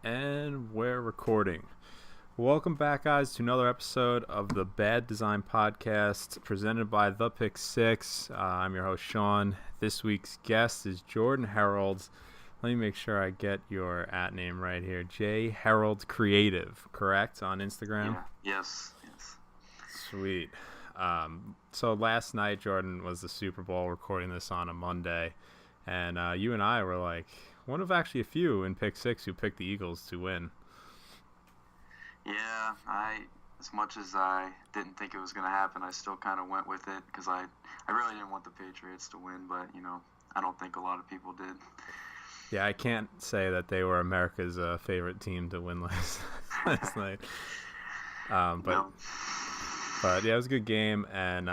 And we're recording. Welcome back, guys, to another episode of the Bad Design Podcast presented by The Pick Six. I'm your host, Sean. This week's guest is Jordan Herald. Let me make sure I get your @name right here. J Herald Creative, correct, on Instagram? Yeah. Yes. Sweet. So last night, Jordan, was the Super Bowl, recording this on a Monday. And you and I were like one of actually a few in Pick Six who picked the Eagles to win. Yeah, as much as I didn't think it was going to happen, I still kind of went with it because I really didn't want the Patriots to win, but, I don't think a lot of people did. Yeah, I can't say that they were America's favorite team to win last night. No. But yeah, it was a good game, and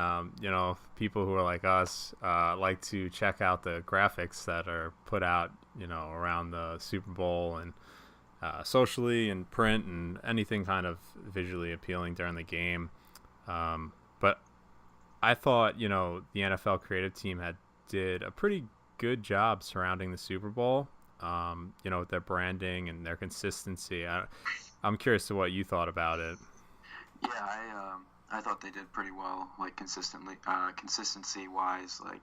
people who are like us like to check out the graphics that are put out, around the Super Bowl and socially and print and anything kind of visually appealing during the game. But I thought, the NFL creative team did a pretty good job surrounding the Super Bowl, with their branding and their consistency. I'm curious to what you thought about it. Yeah, I thought they did pretty well, like consistency-wise. Like,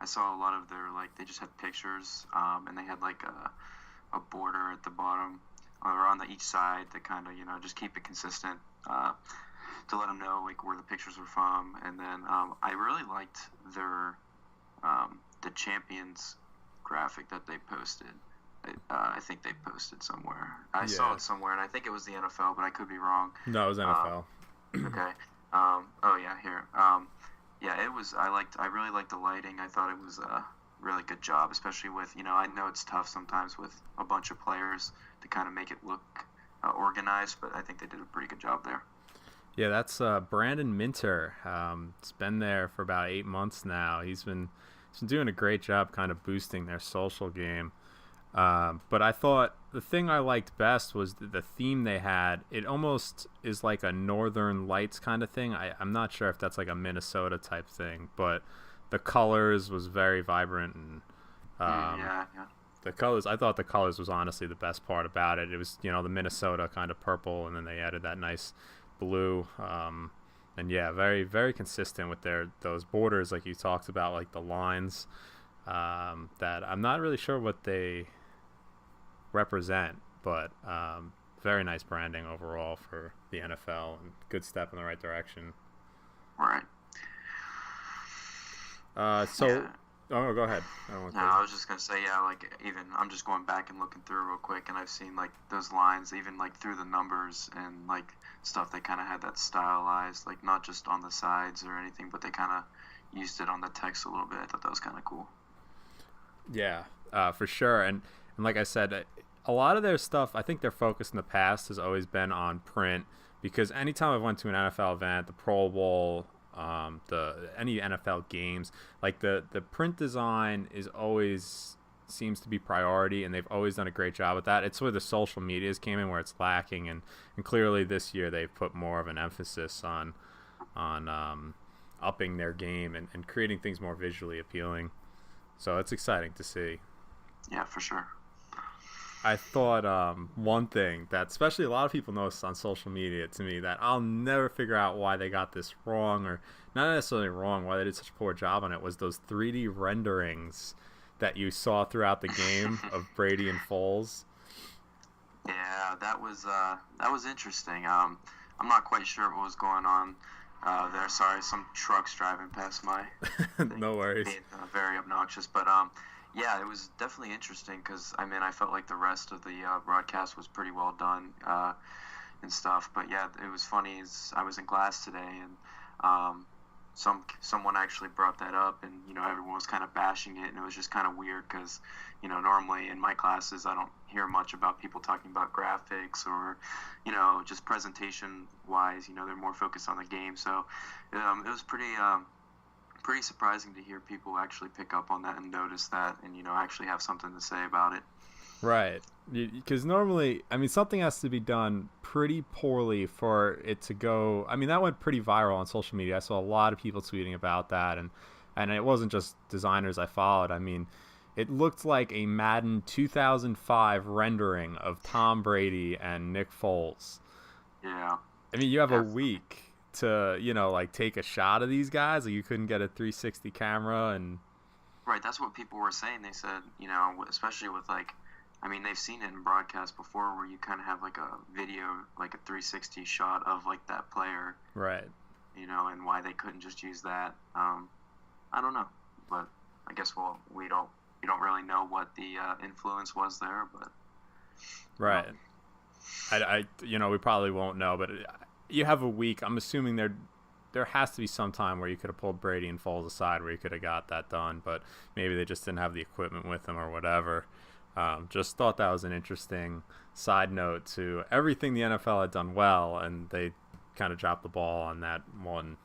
I saw a lot of their, they just had pictures, and they had, a border at the bottom or on each side to kind of, just keep it consistent, to let them know, where the pictures were from. And then I really liked their the champions graphic that they posted. I think they posted somewhere. I saw it somewhere, and I think it was the NFL, but I could be wrong. No, it was NFL. Okay. Here. It was. I really liked the lighting. I thought it was a really good job, especially with, I know it's tough sometimes with a bunch of players to kind of make it look organized, but I think they did a pretty good job there. Yeah, that's Brandon Minter. It's been there for about 8 months now. He's been doing a great job kind of boosting their social game. But I thought the thing I liked best was the theme they had. It almost is like a Northern Lights kind of thing. I'm not sure if that's like a Minnesota type thing, but the colors was very vibrant. And the colors, I thought the colors was honestly the best part about it. It was, the Minnesota kind of purple, and then they added that nice blue. And yeah, very, very consistent with those borders like you talked about, like the lines that I'm not really sure what they represent, but very nice branding overall for the NFL and good step in the right direction. Right. Oh, go ahead. I was just gonna say, even I'm just going back and looking through real quick, and I've seen those lines, even through the numbers and stuff. They kind of had that stylized, not just on the sides or anything, but they kind of used it on the text a little bit. I thought that was kind of cool. Yeah, for sure. And like I said, a lot of their stuff, I think their focus in the past has always been on print, because anytime I went to an NFL event, the Pro Bowl, any NFL games, the print design is always seems to be priority, and they've always done a great job with that. It's where the social medias came in where it's lacking, and clearly this year they've put more of an emphasis on upping their game and creating things more visually appealing. So it's exciting to see. Yeah, for sure. I thought one thing that especially a lot of people noticed on social media to me that I'll never figure out why they got this wrong, or not necessarily wrong, why they did such a poor job on it, was those 3D renderings that you saw throughout the game of Brady and Foles. Yeah, that was interesting. I'm not quite sure what was going on there. Sorry, some trucks driving past my No worries. Being very obnoxious, but yeah, it was definitely interesting because I felt like the rest of the broadcast was pretty well done and stuff. But yeah, it was funny. I was in class today, and someone actually brought that up, and everyone was kind of bashing it, and it was just kind of weird because normally in my classes I don't hear much about people talking about graphics or just presentation wise. They're more focused on the game, so it was pretty surprising to hear people actually pick up on that and notice that, and actually have something to say about it. Right, because normally, something has to be done pretty poorly for it to go. That went pretty viral on social media. I saw a lot of people tweeting about that, and it wasn't just designers I followed. It looked like a Madden 2005 rendering of Tom Brady and Nick Foles. Yeah, I mean, you have a definitely. week to, like take a shot of these guys. Like, you couldn't get a 360 camera and Right, that's what people were saying. They said, especially with like, I mean, they've seen it in broadcast before where you kind of have like a video, like a 360 shot of like that player, right. and why they couldn't just use that. I don't know, but I guess we don't really know what the influence was there, but you know, Right. We probably won't know, but you have a week. I'm assuming there has to be some time where you could have pulled Brady and Foles aside where you could have got that done, but maybe they just didn't have the equipment with them or whatever. Just thought that was an interesting side note to everything the NFL had done well, and they kind of dropped the ball on that one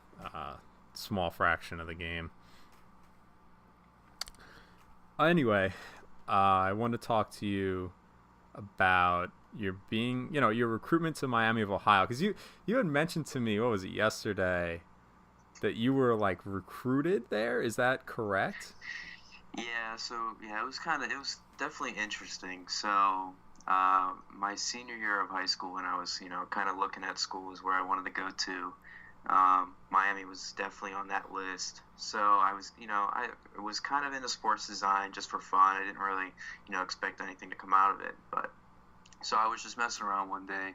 small fraction of the game. Anyway, I want to talk to you about your recruitment to Miami of Ohio, because you had mentioned to me, what was it, yesterday, that you were like recruited there. Is that correct? yeah. So yeah, it was definitely interesting. So my senior year of high school, when I was kind of looking at schools where I wanted to go to, Miami was definitely on that list. So I was kind of into sports design just for fun. I didn't really, expect anything to come out of it. But so I was just messing around one day,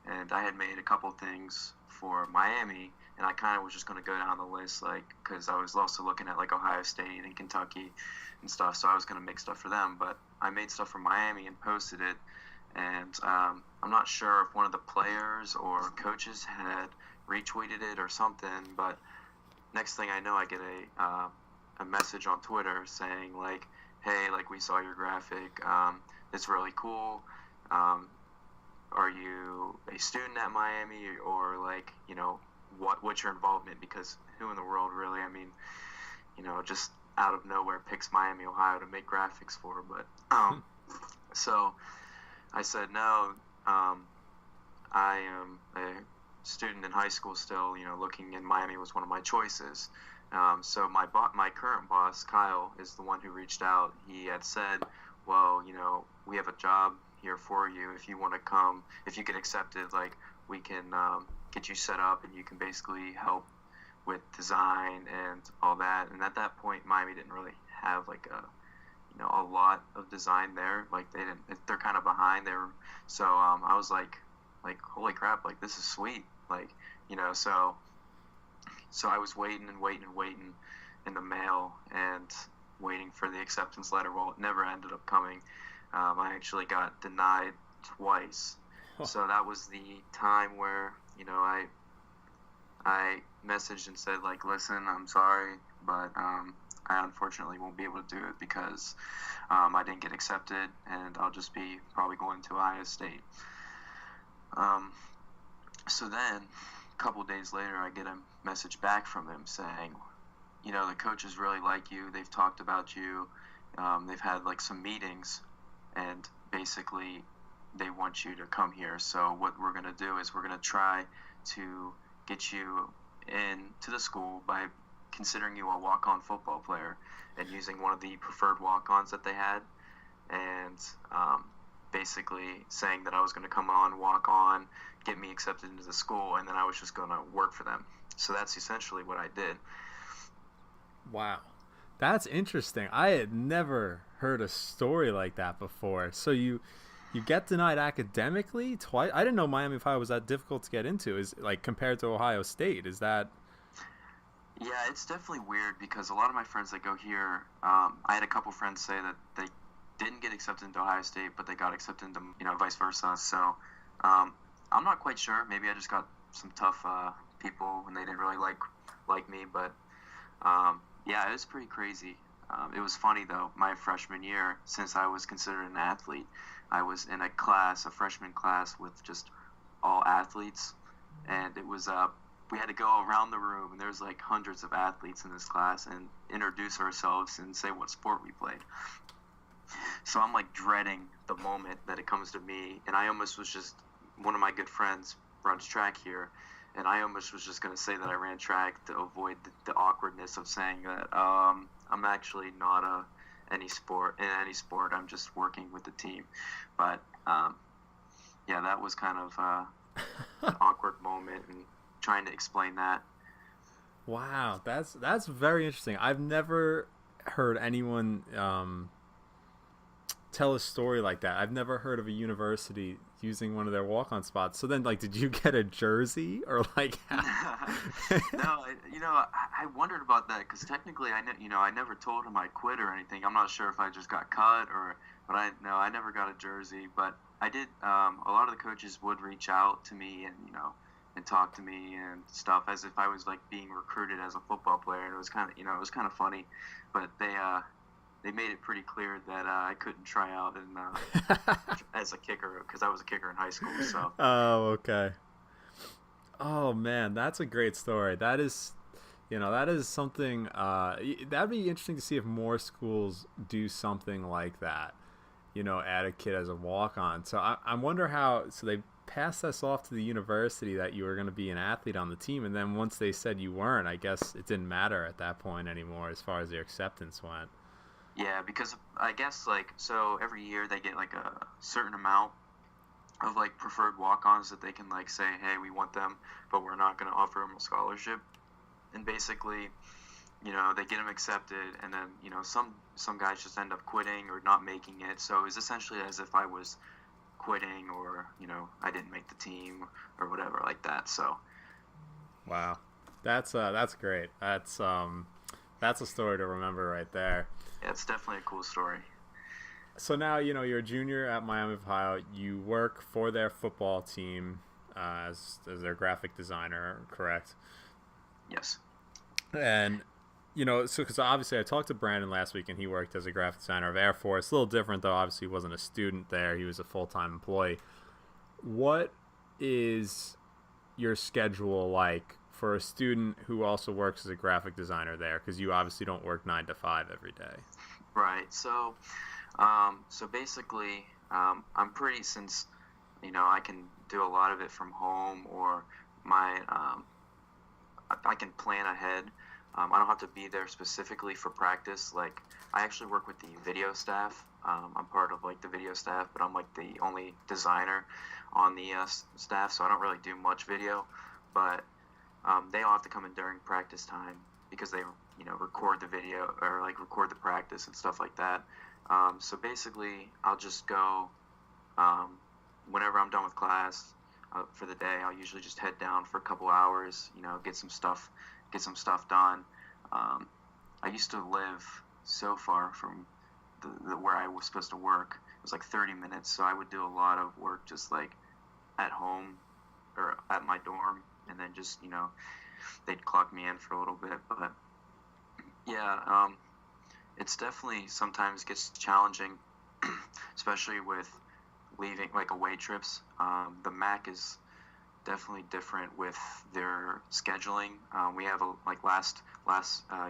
and I had made a couple things for Miami, and I kind of was just going to go down the list, like, because I was also looking at like Ohio State and Kentucky and stuff. So I was going to make stuff for them, but I made stuff for Miami and posted it, and I'm not sure if one of the players or coaches had retweeted it or something, but next thing I know, I get a message on Twitter saying like, "Hey, like we saw your graphic. It's really cool. Um, are you a student at Miami, or like what's your involvement? Because who in the world really? I mean, just out of nowhere picks Miami, Ohio to make graphics for." But so I said no. I am a student in high school still. Looking in Miami was one of my choices. So my current boss, Kyle, is the one who reached out. He had said, "Well, we have a job here for you. If you want to come, if you get accepted, like we can get you set up, and you can basically help with design and all that." And at that point, Miami didn't really have like a lot of design there. Like they're kind of behind there. So I was like holy crap, like this is sweet. Like so I was waiting and waiting and waiting in the mail and waiting for the acceptance letter. Well, it never ended up coming. I actually got denied twice. So that was the time where I messaged and said like, "Listen, I'm sorry, but I unfortunately won't be able to do it because I didn't get accepted, and I'll just be probably going to Ohio State." So then, a couple days later, I get a message back from him saying, "The coaches really like you. They've talked about you. They've had like some meetings, and basically they want you to come here. So what we're going to do is we're going to try to get you into the school by considering you a walk-on football player and using one of the preferred walk-ons that they had, and basically saying that I was going to come on, walk on, get me accepted into the school, and then I was just going to work for them." So that's essentially what I did. Wow. That's interesting. I had never heard a story like that before. So you get denied academically twice. I didn't know Miami of Ohio was that difficult to get into. Is like compared to Ohio State. Is that? Yeah, it's definitely weird because a lot of my friends that go here, I had a couple friends say that they didn't get accepted into Ohio State, but they got accepted into, vice versa. So I'm not quite sure. Maybe I just got some tough people and they didn't really like me. But yeah, it was pretty crazy. It was funny though. My freshman year, since I was considered an athlete, I was in a freshman class with just all athletes, and it was we had to go around the room, and there's like hundreds of athletes in this class, and introduce ourselves and say what sport we played. So I'm like dreading the moment that it comes to me, and I almost was just, one of my good friends runs track here, and I almost was just going to say that I ran track to avoid the awkwardness of saying that I'm actually not any sport. I'm just working with the team. But yeah, that was kind of an awkward moment and trying to explain that. Wow, that's very interesting. I've never heard anyone tell a story like that. I've never heard of a university using one of their walk-on spots. So then, like, did you get a jersey or like? No, I wondered about that because technically, I never told him I quit or anything. I'm not sure if I just got cut but I never got a jersey. But I did. A lot of the coaches would reach out to me and talk to me and stuff as if I was like being recruited as a football player. And it was kind of funny, but they made it pretty clear that I couldn't try out as a kicker because I was a kicker in high school. So. Oh, okay. Oh man, that's a great story. That is something. That'd be interesting to see if more schools do something like that. Add a kid as a walk-on. So I wonder how. So they passed this off to the university that you were going to be an athlete on the team, and then once they said you weren't, I guess it didn't matter at that point anymore as far as their acceptance went. Yeah, because I guess so every year they get like a certain amount of like preferred walk-ons that they can like say, hey, we want them, but we're not going to offer them a scholarship. And basically, they get them accepted, and then some guys just end up quitting or not making it. So it was essentially as if I was quitting or I didn't make the team or whatever like that. So. Wow, that's great. That's a story to remember right there. Yeah, it's definitely a cool story. So now, you're a junior at Miami of Ohio. You work for their football team as their graphic designer, correct? Yes. And, because obviously I talked to Brandon last week, and he worked as a graphic designer of Air Force. A little different, though. Obviously, he wasn't a student there. He was a full-time employee. What is your schedule like for a student who also works as a graphic designer there? Because you obviously don't work 9 to 5 every day. Right. So basically, I'm pretty, since I can do a lot of it from home, or I can plan ahead. I don't have to be there specifically for practice. Like, I actually work with the video staff. I'm part of like the video staff, but I'm like the only designer on the staff, so I don't really do much video. But they all have to come in during practice time because they record the video or like record the practice and stuff like that. So basically, I'll just go whenever I'm done with class for the day. I'll usually just head down for a couple hours, get some stuff done. I used to live so far from the where I was supposed to work. It was like 30 minutes, so I would do a lot of work just like at home or at my dorm, and then just they'd clock me in for a little bit. But yeah, it's definitely sometimes gets challenging, especially with leaving like away trips. The MAC is definitely different with their scheduling. We have like last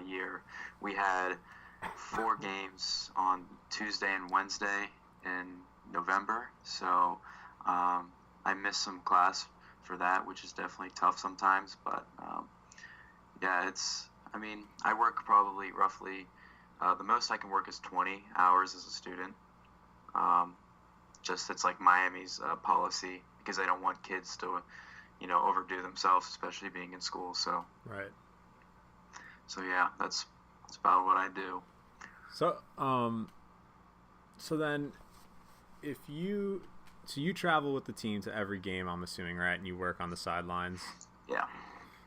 year we had 4 games on Tuesday and Wednesday in November, so I missed some class for that, which is definitely tough sometimes. But yeah, I work probably roughly the most I can work is 20 hours as a student. Just it's like Miami's policy, because they don't want kids to overdo themselves, especially being in school. So right. So yeah, that's about what I do. So so then if you travel with the team to every game, I'm assuming, right? And you work on the sidelines. Yeah.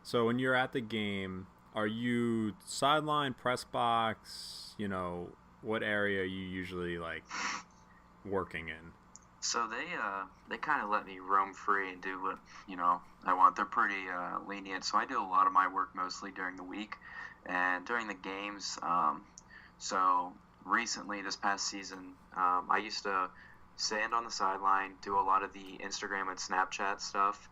So when you're at the game, are you sideline, press box? What area are you usually like working in? So they kind of let me roam free and do what I want. They're pretty lenient, so I do a lot of my work mostly during the week and during the games. So recently, this past season, I used to stand on the sideline, do a lot of the Instagram and Snapchat stuff,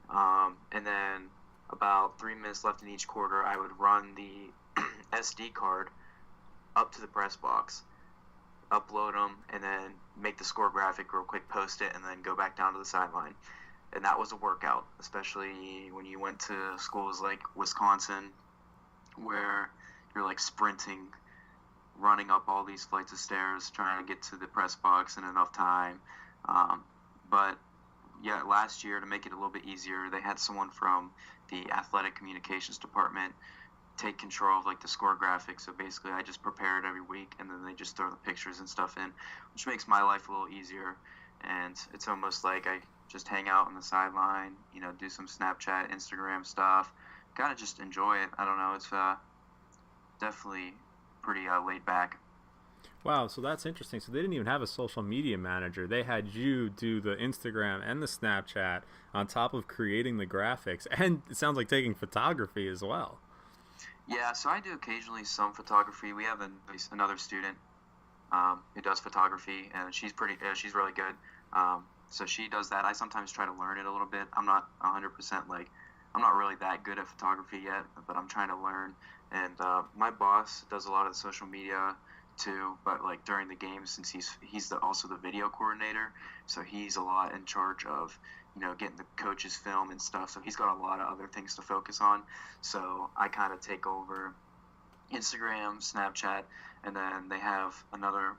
and then about 3 minutes left in each quarter, I would run the SD card up to the press box, upload them, and then make the score graphic real quick, post it, and then go back down to the sideline. And that was a workout, especially when you went to schools like Wisconsin, where you're like sprinting running up all these flights of stairs trying to get to the press box in enough time. But yeah, last year, to make it a little bit easier, they had someone from the athletic communications department take control of like the score graphics. So basically, I just prepare it every week, and then they just throw the pictures and stuff in, which makes my life a little easier. And it's almost like I just hang out on the sideline, do some Snapchat, Instagram stuff, kind of just enjoy it. I don't know, it's definitely pretty laid back. Wow, so that's interesting. So they didn't even have a social media manager. They had you do the Instagram and the Snapchat on top of creating the graphics, and it sounds like taking photography as well. Yeah, so I do occasionally some photography. We have another student who does photography, and she's really good. So she does that. I sometimes try to learn it a little bit. I'm not 100% I'm not really that good at photography yet, but I'm trying to learn. And my boss does a lot of the social media too, but like during the game, since he's also the video coordinator, so he's a lot in charge of getting the coaches film and stuff. So he's got a lot of other things to focus on. So I kind of take over Instagram, Snapchat, and then they have another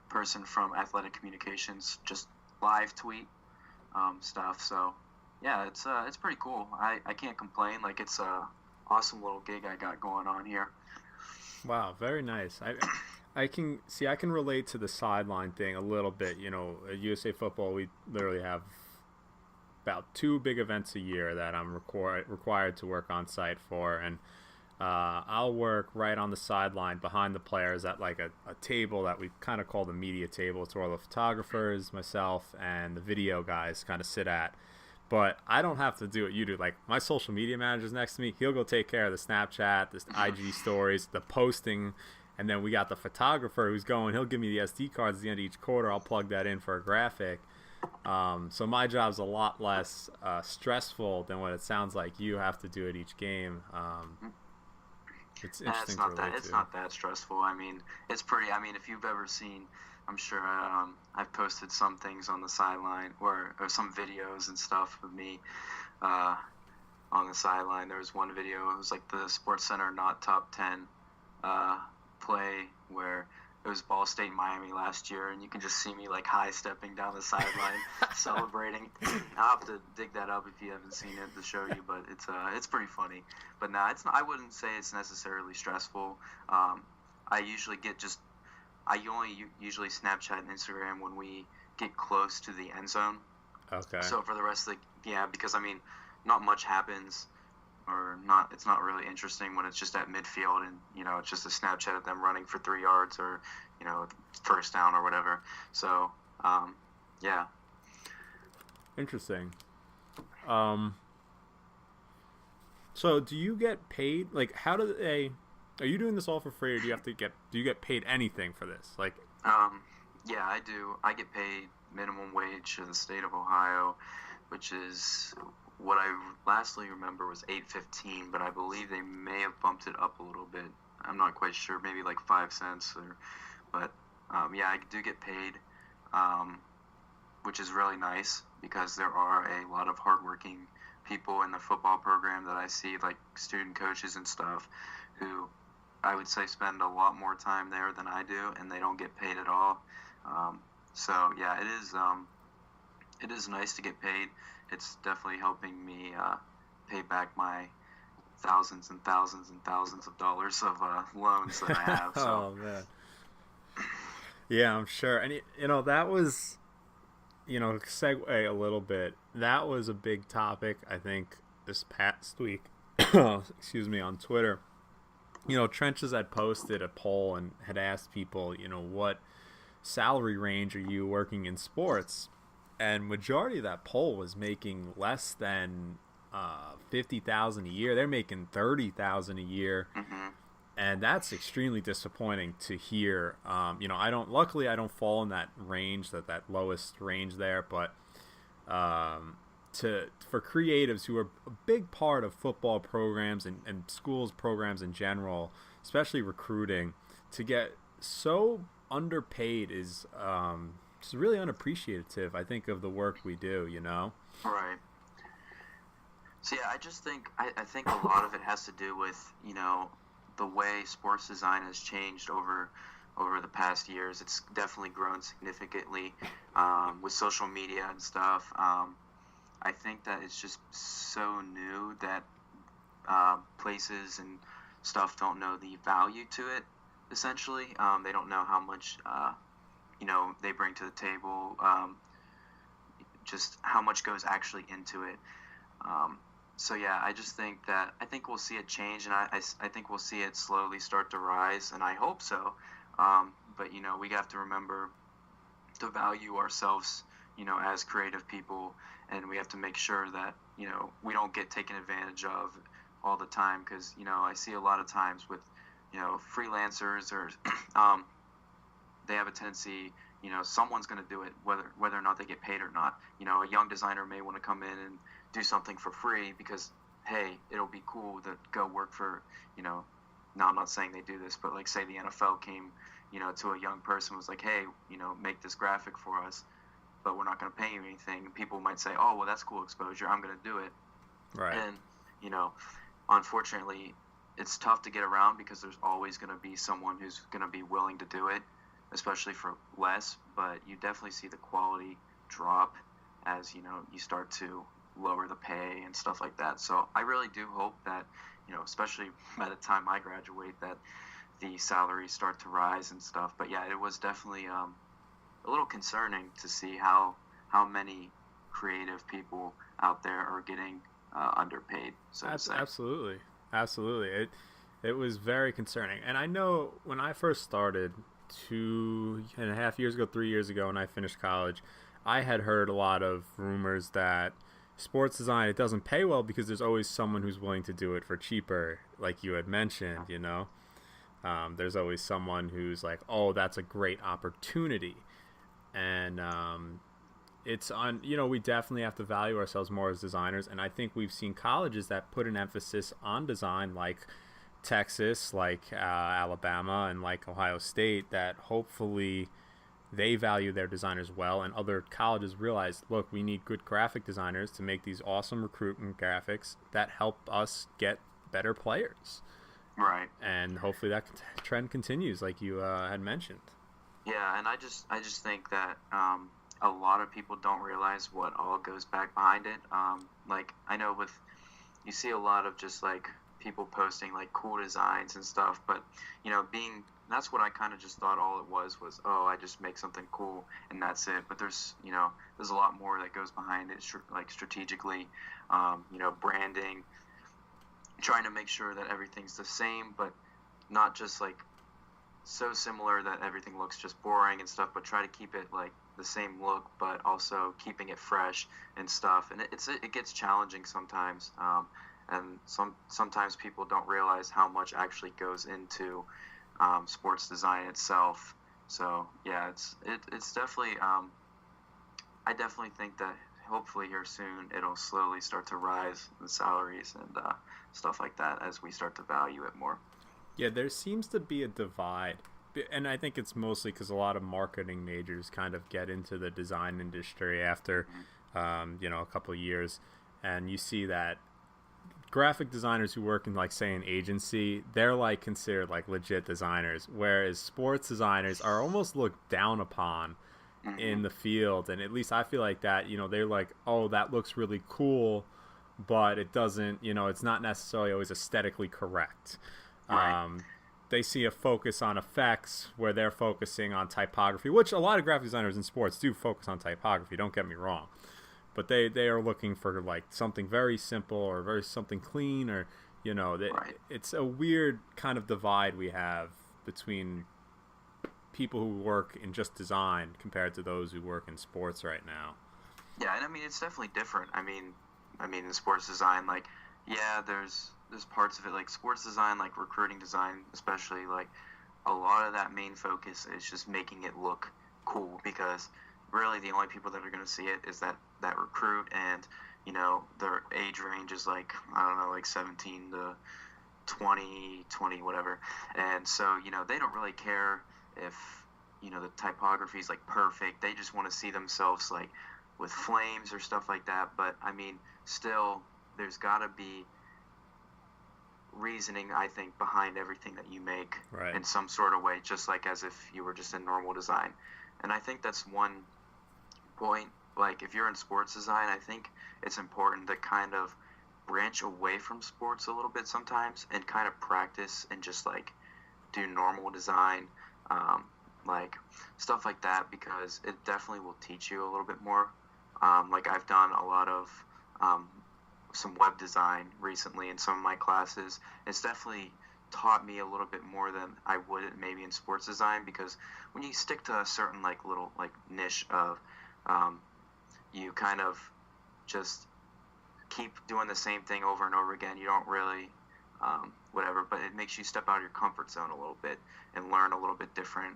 person from athletic communications just live tweet stuff. So yeah, it's pretty cool. I can't complain. Like, it's a awesome little gig I got going on here. Wow, very nice. I can relate to the sideline thing a little bit. At USA Football, we literally have about 2 big events a year that I'm required to work on site for, and I'll work right on the sideline behind the players at like a table that we kind of call the media table. It's where all the photographers, myself, and the video guys kind of sit at. But I don't have to do what you do. Like, my social media manager's next to me. He'll go take care of the Snapchat, the IG stories, the posting, and then we got the photographer who's going. He'll give me the SD cards at the end of each quarter. I'll plug that in for a graphic. So my job's a lot less stressful than what it sounds like you have to do at each game. It's interesting to relate to. It's not that stressful. I mean, it's pretty. I mean, if you've ever seen, I'm sure I've posted some things on the sideline or some videos and stuff of me on the sideline. There was one video. It was like the Sports Center not top 10 play where it was Ball State Miami last year, and you can just see me like high stepping down the sideline celebrating. I'll have to dig that up if you haven't seen it to show you, but it's pretty funny. But nah, it's not, I wouldn't say it's necessarily stressful. I usually usually Snapchat and Instagram when we get close to the end zone. Okay. So for the rest of because I mean, not much happens. It's not really interesting when it's just at midfield and it's just a Snapchat of them running for 3 yards or first down or whatever. So yeah. Interesting. So do you get paid? Like, how do they? Are you doing this all for free, or do you get paid anything for this? Like, yeah, I do. I get paid minimum wage in the state of Ohio, which is what I lastly remember was $8.15, but I believe they may have bumped it up a little bit. I'm not quite sure, maybe like 5 cents, but yeah, I do get paid, which is really nice because there are a lot of hardworking people in the football program that I see, like student coaches and stuff, who I would say spend a lot more time there than I do, and they don't get paid at all. So yeah, it is nice to get paid. It's definitely helping me pay back my thousands and thousands and thousands of dollars of loans that I have. So. Oh man. Yeah, I'm sure. And that was, segue a little bit. That was a big topic, I think, this past week. Excuse me, on Twitter. Trenches had posted a poll and had asked people, what salary range are you working in sports? And majority of that poll was making less than $50,000 a year. They're making $30,000 a year, and that's extremely disappointing to hear. Luckily I don't fall in that range, that lowest range there. But for creatives who are a big part of football programs and schools programs in general, especially recruiting, to get so underpaid is it's really unappreciative, I think, of the work we do, Right. So yeah, I just think I think a lot of it has to do with the way sports design has changed over over the past years. It's definitely grown significantly with social media and stuff. I think that it's just so new that places and stuff don't know the value to it. Essentially, they don't know how much they bring to the table. Just how much goes actually into it. So yeah, I just think that I think we'll see it change, and I think we'll see it slowly start to rise, and I hope so. But we have to remember to value ourselves, as creative people, and we have to make sure that we don't get taken advantage of all the time, because I see a lot of times with freelancers or they have a tendency, someone's going to do it whether or not they get paid or not. A young designer may want to come in and do something for free because, hey, it'll be cool to go work for, now I'm not saying they do this, but like say the NFL came, to a young person, was like, hey, make this graphic for us, but we're not going to pay you anything. People might say, oh, well, that's cool exposure, I'm going to do it. Right. And, unfortunately, it's tough to get around because there's always going to be someone who's going to be willing to do it, especially for less, but you definitely see the quality drop as, you start to lower the pay and stuff like that. So I really do hope that, especially by the time I graduate, that the salaries start to rise and stuff. But yeah, it was definitely a little concerning to see how many creative people out there are getting underpaid, so to say. Absolutely. It was very concerning. And I know when I first started 2.5 years ago, 3 years ago, when I finished college, I had heard a lot of rumors that sports design, it doesn't pay well because there's always someone who's willing to do it for cheaper, like you had mentioned. There's always someone who's like, oh, that's a great opportunity. And it's on, we definitely have to value ourselves more as designers. And I think we've seen colleges that put an emphasis on design, like Texas, like Alabama, and like Ohio State, that hopefully they value their designers well, and other colleges realize, look, we need good graphic designers to make these awesome recruitment graphics that help us get better players. Right. And hopefully that trend continues, like you had mentioned. Yeah, and I just think that a lot of people don't realize what all goes back behind it. Like I know you see a lot of just like people posting like cool designs and stuff, but that's what I kind of just thought all it was, oh, I just make something cool and that's it. But there's a lot more that goes behind it, like strategically, branding, trying to make sure that everything's the same, but not just like so similar that everything looks just boring and stuff, but try to keep it like the same look, but also keeping it fresh and stuff. And it gets challenging sometimes, and sometimes people don't realize how much actually goes into sports design itself. So yeah, it's definitely I definitely think that hopefully here soon it'll slowly start to rise the salaries and stuff like that as we start to value it more. Yeah, there seems to be a divide, and I think it's mostly because a lot of marketing majors kind of get into the design industry after a couple of years, and you see that graphic designers who work in, like, say, an agency, they're like considered like legit designers, whereas sports designers are almost looked down upon in the field. And at least I feel like that, they're like, oh, that looks really cool, but it doesn't, it's not necessarily always aesthetically correct. Right. They see a focus on effects where they're focusing on typography, which a lot of graphic designers in sports do focus on typography, don't get me wrong. But they are looking for like something very simple or very something clean, or Right. It's a weird kind of divide we have between people who work in just design compared to those who work in sports right now. Yeah, and I mean it's definitely different. I mean in sports design, like, yeah, there's parts of it like sports design, like recruiting design, especially, like a lot of that main focus is just making it look cool, because really the only people that are going to see it is that recruit, and their age range is like, I don't know, like 17 to 20 whatever, and so they don't really care if the typography is like perfect. They just want to see themselves like with flames or stuff like that. But I mean, still, there's got to be reasoning, I think, behind everything that you make Right. in some sort of way, just like as if you were just in normal design. And I think that's one point. Like, if you're in sports design, I think it's important to kind of branch away from sports a little bit sometimes and kind of practice and just like do normal design, like stuff like that, because it definitely will teach you a little bit more. Like, I've done a lot of some web design recently in some of my classes. It's definitely taught me a little bit more than I would maybe in sports design, because when you stick to a certain like little like niche of you kind of just keep doing the same thing over and over again. You don't really whatever, but it makes you step out of your comfort zone a little bit and learn a little bit different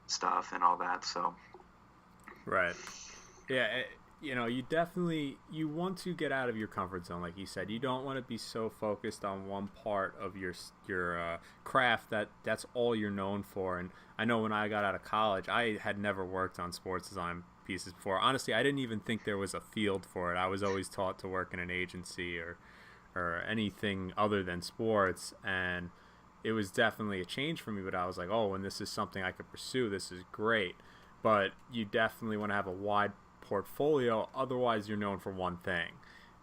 stuff and all that. So Right. Yeah, you want to get out of your comfort zone, like you said. You don't want to be so focused on one part of your craft that's all you're known for. And I know when I got out of college, I had never worked on sports design pieces before. Honestly, I didn't even think there was a field for it. I was always taught to work in an agency or anything other than sports, and it was definitely a change for me. But I was like, oh, and this is something I could pursue. This is great. But you definitely want to have a wide portfolio, otherwise you're known for one thing,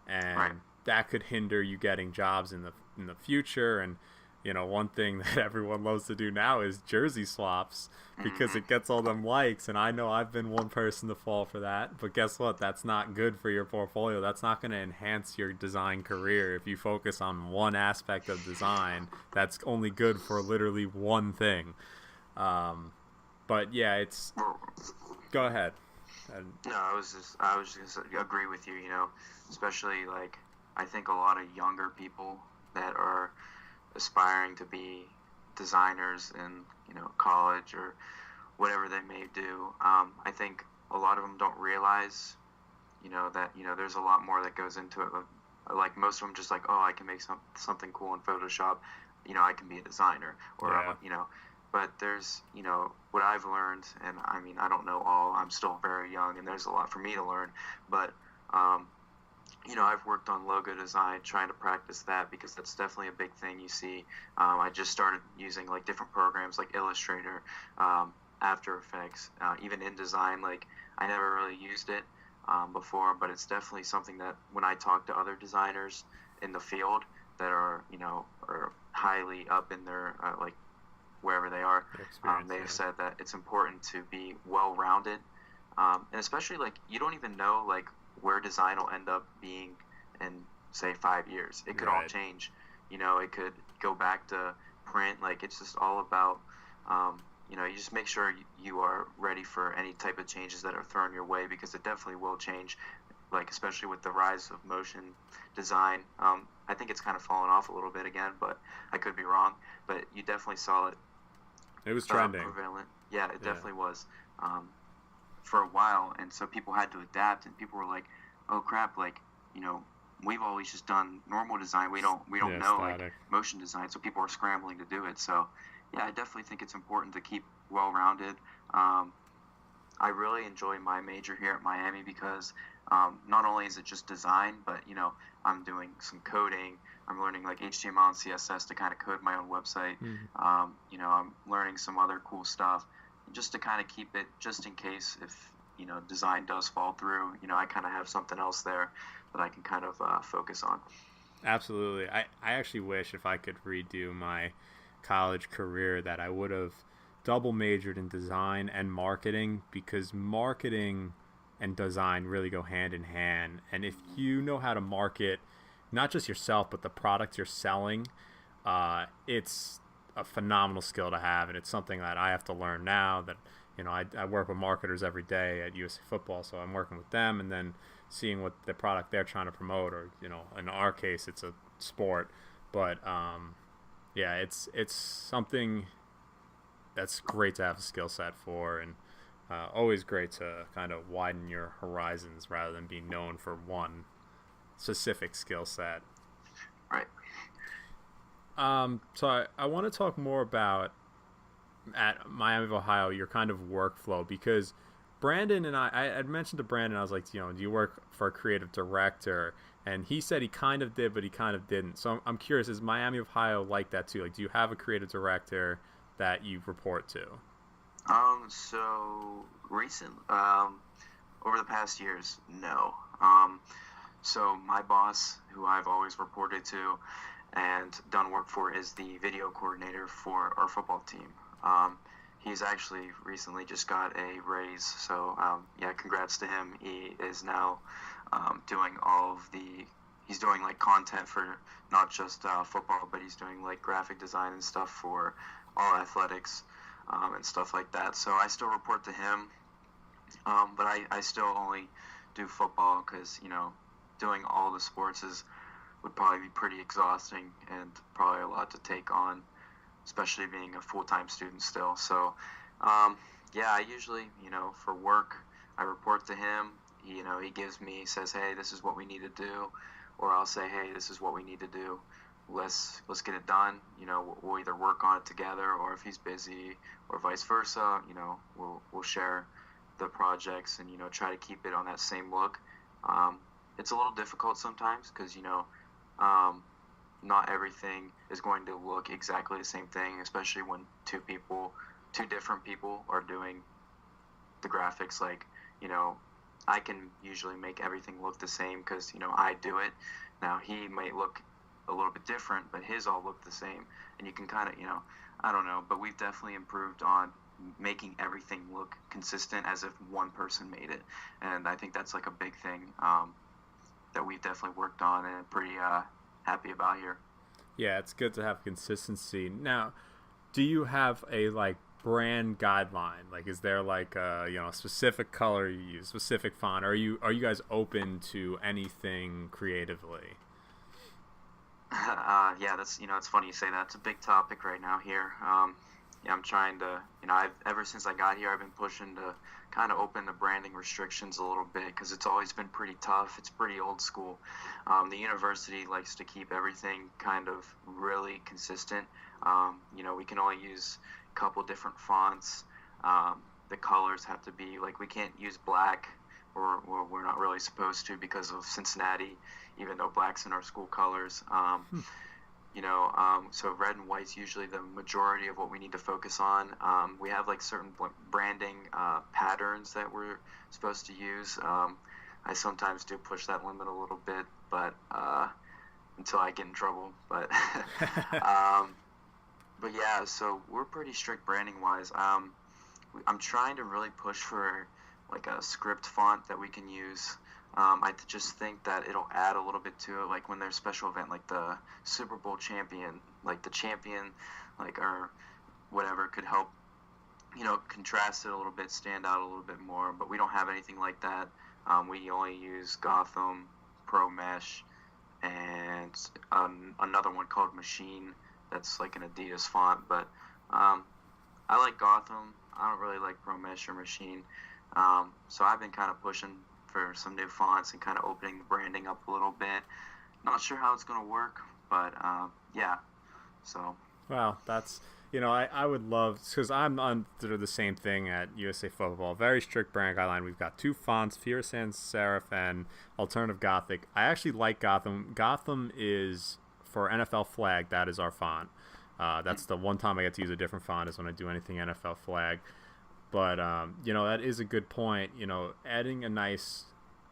and right. that could hinder you getting jobs in the future. And one thing that everyone loves to do now is jersey swaps, because it gets all them likes, and I know I've been one person to fall for that. But guess what? That's not good for your portfolio. That's not going to enhance your design career. If you focus on one aspect of design, that's only good for literally one thing. But yeah, go ahead. No, I was just gonna agree with you. Especially like I think a lot of younger people that are aspiring to be designers in college or whatever they may do. I think a lot of them don't realize that there's a lot more that goes into it. Like most of them just like, oh, I can make something cool in Photoshop. I can be a designer, or Yeah. But there's, what I've learned, and I mean, I don't know all, I'm still very young, and there's a lot for me to learn, but, I've worked on logo design, trying to practice that, because that's definitely a big thing you see. I just started using, like, different programs like Illustrator, After Effects, even InDesign. Like, I never really used it before, but it's definitely something that when I talk to other designers in the field that are, are highly up in their, like, wherever they are, they've said that it's important to be well-rounded, and especially like you don't even know like where design will end up being in say 5 years. It could all change. It could go back to print. Like, it's just all about you just make sure you are ready for any type of changes that are thrown your way, because it definitely will change, like especially with the rise of motion design. I think it's kind of fallen off a little bit again, but I could be wrong. But you definitely saw it. It was trending. Prevalent. Yeah, it definitely was for a while, and so people had to adapt, and people were like, "Oh crap! Like, we've always just done normal design. We don't know static. like motion design." So people are scrambling to do it. So yeah, I definitely think it's important to keep well-rounded. I really enjoy my major here at Miami because not only is it just design, but I'm doing some coding. I'm learning like HTML and CSS to kind of code my own website. I'm learning some other cool stuff just to kind of keep it, just in case if design does fall through. I kind of have something else there that I can kind of focus on. Absolutely. I actually wish if I could redo my college career that I would have double majored in design and marketing, because marketing and design really go hand in hand. And if you know how to market not just yourself but the product you're selling, it's a phenomenal skill to have, and it's something that I have to learn now. That I work with marketers every day at USA Football, so I'm working with them and then seeing what the product they're trying to promote, or in our case it's a sport. But yeah, it's something that's great to have a skill set for, and always great to kind of widen your horizons rather than being known for one specific skill set. Right. So I want to talk more about at Miami of Ohio your kind of workflow, because Brandon and I mentioned to Brandon, I was like, do you work for a creative director? And he said he kind of did, but he kind of didn't. So I'm curious, is Miami of Ohio like that too? Like, do you have a creative director that you report to? So over the past years, no. So my boss, who I've always reported to and done work for, is the video coordinator for our football team. He's actually recently just got a raise, so yeah, congrats to him. He is now doing he's doing like content for not just football, but he's doing like graphic design and stuff for all athletics and stuff like that. So I still report to him, but I still only do football because, doing all the sports would probably be pretty exhausting and probably a lot to take on, especially being a full-time student still. So, yeah, I usually, for work, I report to him. He says, hey, this is what we need to do. Or I'll say, hey, this is what we need to do. Let's get it done. We'll either work on it together, or if he's busy, or vice versa, we'll share the projects and, try to keep it on that same look. It's a little difficult sometimes because, not everything is going to look exactly the same thing, especially when two different people are doing the graphics. Like, I can usually make everything look the same because, I do it. Now, he might look a little bit different, but his all look the same. And you can kind of, I don't know, but we've definitely improved on making everything look consistent as if one person made it. And I think that's like a big thing that we've definitely worked on and pretty happy about here. Yeah, it's good to have consistency. Now, do you have a brand guideline? Like, is there a specific color you use, specific font? Or are you guys open to anything creatively? Yeah, that's it's funny you say that. It's a big topic right now here. Yeah, I'm trying to ever since I got here, I've been pushing to kind of open the branding restrictions a little bit because it's always been pretty tough. It's pretty old school. The university likes to keep everything kind of really consistent. We can only use a couple different fonts. The colors have to be we can't use black, or we're not really supposed to because of Cincinnati, even though black's in our school colors. So red and white's usually the majority of what we need to focus on. We have certain branding patterns that we're supposed to use. I sometimes do push that limit a little bit, but until I get in trouble. But but yeah, so we're pretty strict branding wise. I'm trying to really push for a script font that we can use. I just think that it'll add a little bit to it, when there's special event, like the Super Bowl champion, the champion, or whatever, could help, contrast it a little bit, stand out a little bit more. But we don't have anything like that. We only use Gotham, Pro Mesh, and another one called Machine. That's an Adidas font. But I like Gotham. I don't really like Pro Mesh or Machine. So I've been kind of pushing for some new fonts and kind of opening the branding up a little bit. Not sure how it's going to work, but yeah. So. Wow, that's I would love, because I'm under the same thing at USA Football. Very strict brand guideline. We've got two fonts: Pure Sans Serif and Alternative Gothic. I actually like Gotham. Gotham is for NFL flag. That is our font. That's the one time I get to use a different font is when I do anything NFL flag. But, that is a good point. Adding a nice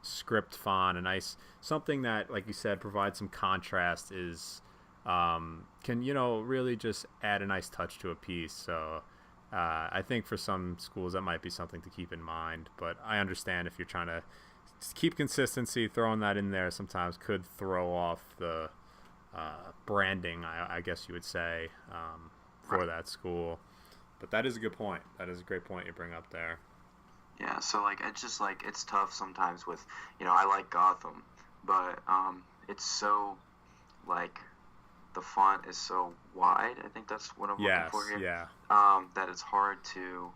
script font, something that, like you said, provides some contrast can, really just add a nice touch to a piece. So I think for some schools that might be something to keep in mind. But I understand if you're trying to keep consistency, throwing that in there sometimes could throw off the branding, I guess you would say, for that school. But that is a good point. That is a great point you bring up there. Yeah, so it's just it's tough sometimes with I like Gotham, but it's so the font is so wide. I think that's what I'm looking for here. Yeah. That it's hard to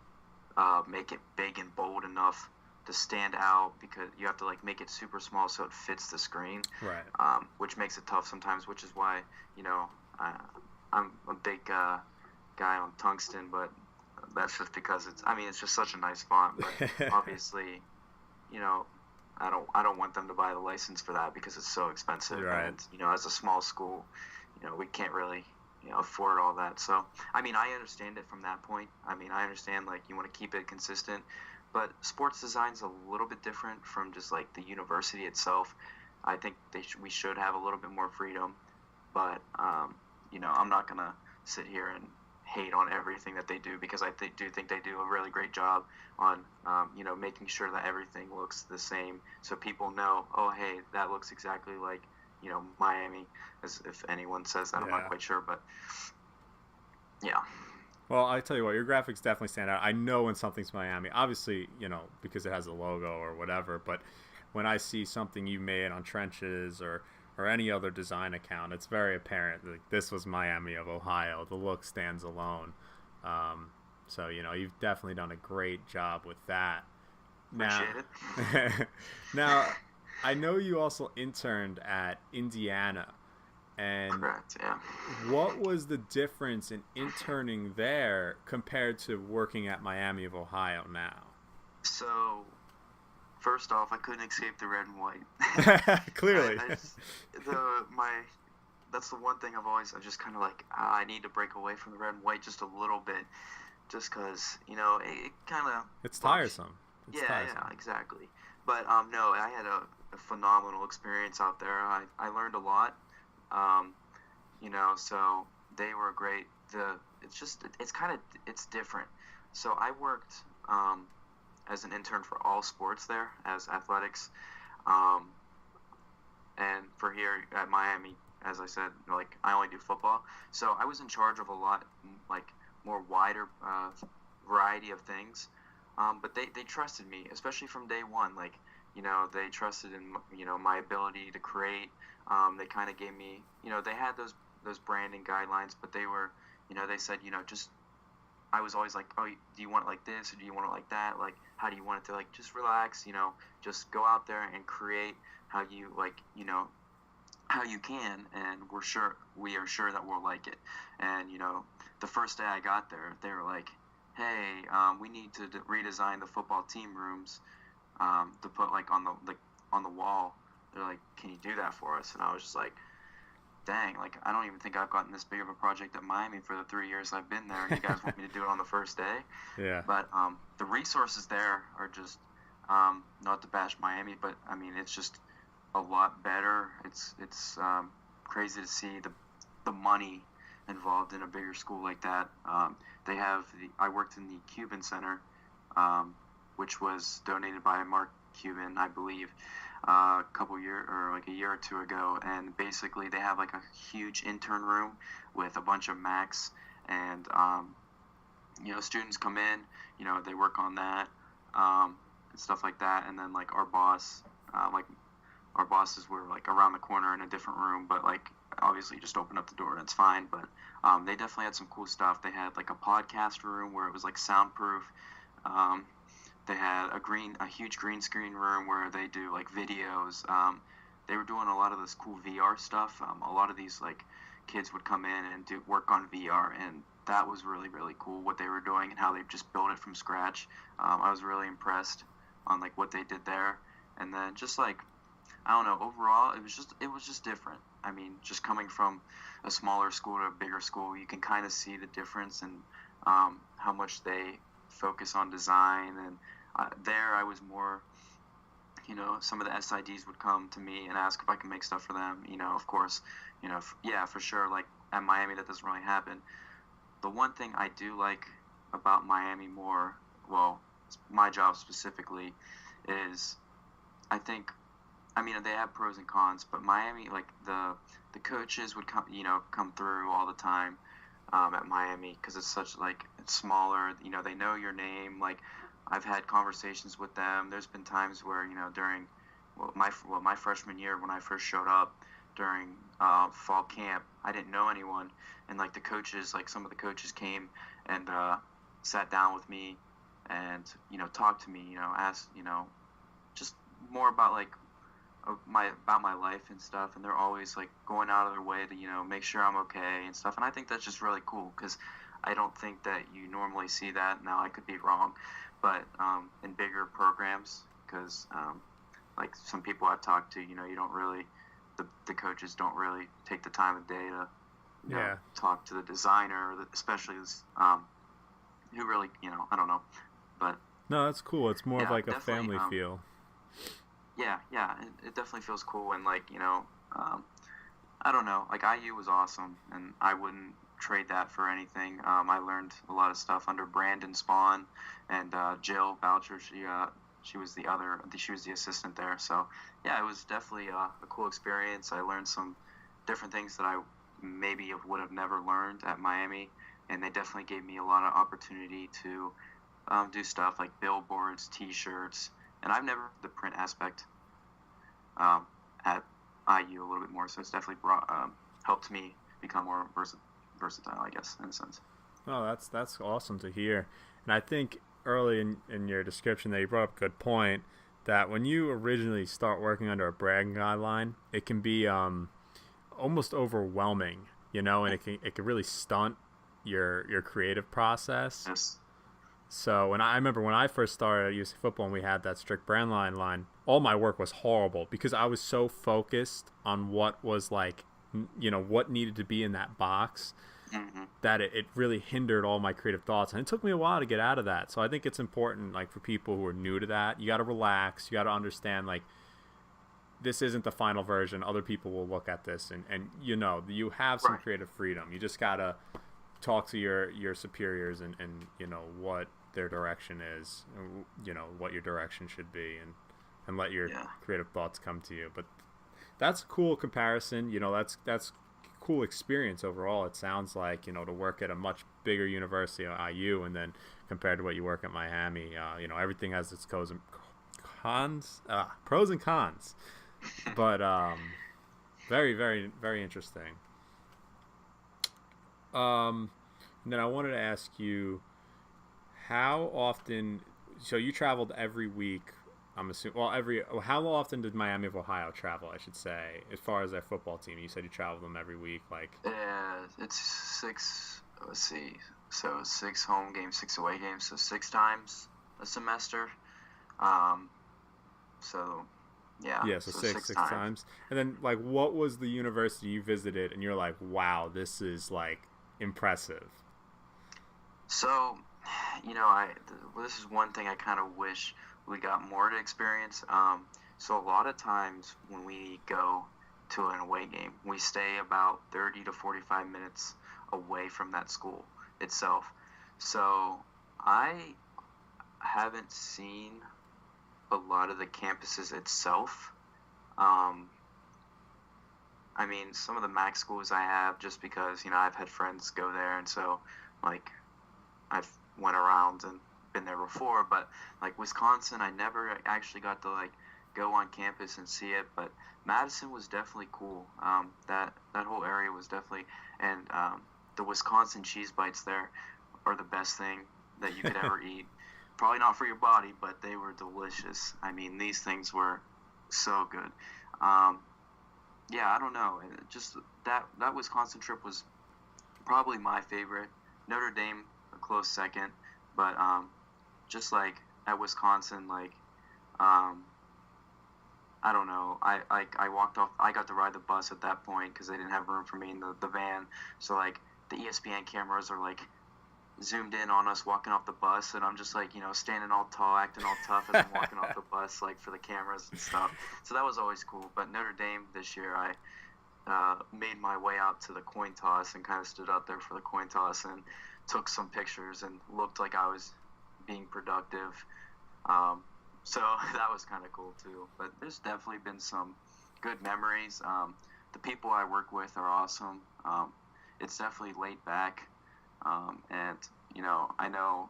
make it big and bold enough to stand out because you have to make it super small so it fits the screen. Right. Which makes it tough sometimes. Which is why I'm a big guy on tungsten, but that's just because it's just such a nice font, but obviously, you know, I don't want them to buy the license for that because it's so expensive. Right. And, as a small school, we can't really, afford all that. So, I understand it from that point. I understand, like, you want to keep it consistent, but sports design's a little bit different from just, like, the university itself. I think we should have a little bit more freedom, but, I'm not going to sit here and hate on everything that they do, because I do think they do a really great job on, making sure that everything looks the same, so people know, oh, hey, that looks exactly like, Miami. As if anyone says that, I'm not quite sure, but yeah. Well, I tell you what, your graphics definitely stand out. I know when something's Miami, obviously, because it has a logo or whatever, but when I see something you made on Trenches or any other design account, it's very apparent that this was Miami of Ohio. The look stands alone. So, you've definitely done a great job with that. Appreciate it. Now, I know you also interned at Indiana. And correct, yeah. What was the difference in interning there compared to working at Miami of Ohio now? So, first off, I couldn't escape the red and white. Clearly. That's the one thing I've just kind of like, I need to break away from the red and white just a little bit, just because, it kind of... It's tiresome. Yeah, exactly. But, no, I had a phenomenal experience out there. I learned a lot, so they were great. It's different. So I worked, as an intern for all sports there, as athletics, and for here at Miami, as I said, like, I only do football, so I was in charge of a lot, like, more wider variety of things, but they trusted me, especially from day one. Like, they trusted in my ability to create. They kind of gave me, they had those branding guidelines, but they were, they said, just, I was always like, oh, do you want it like this, or do you want it like that? Like, how do you want it to, like, just relax, just go out there and create how you, like, how you can, and we are sure that we'll like it. And, the first day I got there, they were like, hey, we need to redesign the football team rooms, to put, like, on the wall. They're like, can you do that for us? And I was just like, dang, like, I don't even think I've gotten this big of a project at Miami for the 3 years I've been there. You guys want me to do it on the first day? Yeah. But the resources there are just, not to bash Miami, but it's just a lot better. It's crazy to see the money involved in a bigger school like that. I worked in the Cuban Center, which was donated by Mark Cuban, I believe, a year or two ago, and basically they have, like, a huge intern room with a bunch of Macs, and students come in, they work on that, and stuff like that, and then, like, our bosses were, like, around the corner in a different room, but, like, obviously just open up the door and it's fine. But they definitely had some cool stuff. They had, like, a podcast room where it was, like, soundproof. They had a huge green screen room where they do, like, videos. They were doing a lot of this cool VR stuff. A lot of these, like, kids would come in and do work on VR, and that was really, really cool what they were doing and how they just built it from scratch. I was really impressed on, like, what they did there. And then just, like, I don't know, overall it was just different. Just coming from a smaller school to a bigger school, you can kind of see the difference in how much they focus on design. And there I was more, some of the SIDs would come to me and ask if I can make stuff for them. Of course, for sure, like, at Miami that doesn't really happen. The one thing I do like about Miami more, well, my job specifically, is I think, they have pros and cons, but Miami, like, the coaches would come through all the time at Miami, because it's such, like, it's smaller. They know your name. Like, I've had conversations with them. There's been times where, during my freshman year, when I first showed up during fall camp, I didn't know anyone, and, like, the coaches, like, some of the coaches came and sat down with me and talked to me, asked just more about, like, about my life and stuff, and they're always, like, going out of their way to make sure I'm okay and stuff. And I think that's just really cool, because I don't think that you normally see that. Now, I could be wrong, but in bigger programs, because like some people I've talked to, you don't really, the coaches don't really take the time of day to talk to the designer, especially who really, I don't know, but no, that's cool. It's more of like a family feel. Yeah, it definitely feels cool, and like I don't know, like IU was awesome, and I wouldn't trade that for anything. I learned a lot of stuff under Brandon Spawn and Jill Boucher. She was the assistant there. So yeah, it was definitely a cool experience. I learned some different things that I maybe would have never learned at Miami, and they definitely gave me a lot of opportunity to do stuff like billboards, T-shirts, and I've never the print aspect at IU a little bit more. So it's definitely helped me become more versatile, I guess, in a sense. Oh, that's awesome to hear. And I think early in your description that you brought up a good point, that when you originally start working under a bragging guideline, it can be almost overwhelming, and it can really stunt your creative process. Yes. So I remember when I first started at UC football and we had that strict brand line, all my work was horrible because I was so focused on what was like, what needed to be in that box, that it really hindered all my creative thoughts. And it took me a while to get out of that. So I think it's important, like for people who are new to that, you got to relax. You got to understand, like, this isn't the final version. Other people will look at this and you have some creative freedom. You just got to talk to your superiors and what their direction is, what your direction should be, and let your creative thoughts come to you. But that's a cool comparison. That's cool experience overall. It sounds like, to work at a much bigger university at IU, and then compared to what you work at Miami, everything has its pros and cons. But very, very, very interesting. And then I wanted to ask you, how often, so you traveled every week, I'm assuming, how often did Miami of Ohio travel, I should say, as far as their football team? You said you traveled them every week, like. Yeah, it's 6, let's see, so 6 home games, 6 away games, so 6 times a semester. So, yeah. Yeah, so six times. And then, like, what was the university you visited, and you're like, wow, this is, like, impressive? So, this is one thing I kind of wish we got more to experience. So a lot of times when we go to an away game, we stay about 30 to 45 minutes away from that school itself. So I haven't seen a lot of the campuses itself. I mean, some of the MAC schools I have, just because, I've had friends go there, and so, like, I've went around and been there before. But like Wisconsin, I never actually got to like go on campus and see it, but Madison was definitely cool. That whole area was definitely, and the Wisconsin cheese bites there are the best thing that you could ever eat. Probably not for your body, but they were delicious. I mean, these things were so good. Yeah, I don't know. Just that Wisconsin trip was probably my favorite. Notre Dame a close second, but just like at Wisconsin, like I don't know. I walked off. I got to ride the bus at that point because they didn't have room for me in the van. So like the ESPN cameras are like zoomed in on us walking off the bus, and I'm just like standing all tall, acting all tough as I'm walking off the bus, like for the cameras and stuff. So that was always cool. But Notre Dame this year, I made my way out to the coin toss and kind of stood out there for the coin toss and took some pictures and looked like I was being productive. So that was kind of cool too. But there's definitely been some good memories. The people I work with are awesome. It's definitely laid back. And I know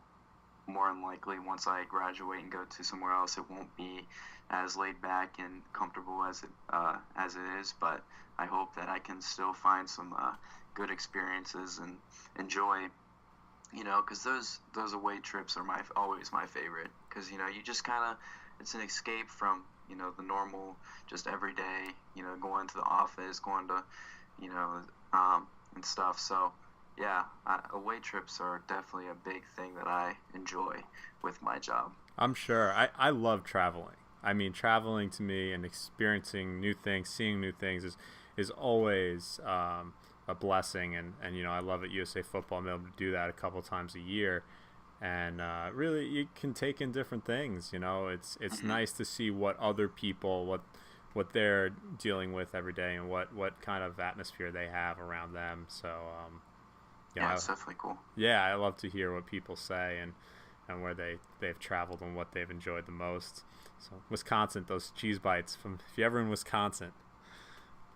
more than likely once I graduate and go to somewhere else, it won't be as laid back and comfortable as it is. But I hope that I can still find some good experiences and enjoy. Because those away trips are always my favorite. Because you just kind of, it's an escape from the normal, just every day. Going to the office, going to and stuff. So Yeah, away trips are definitely a big thing that I enjoy with my job. I'm sure. I love traveling. I mean, traveling to me and experiencing new things, seeing new things is always a blessing. And I love at USA Football. I'm able to do that a couple times a year. And really, you can take in different things. It's Hmm. nice to see what other people, what they're dealing with every day, and what kind of atmosphere they have around them. So, Yeah, it's definitely cool. yeah, I love to hear what people say and where they've traveled and what they've enjoyed the most. So Wisconsin, those cheese bites from if you ever in Wisconsin,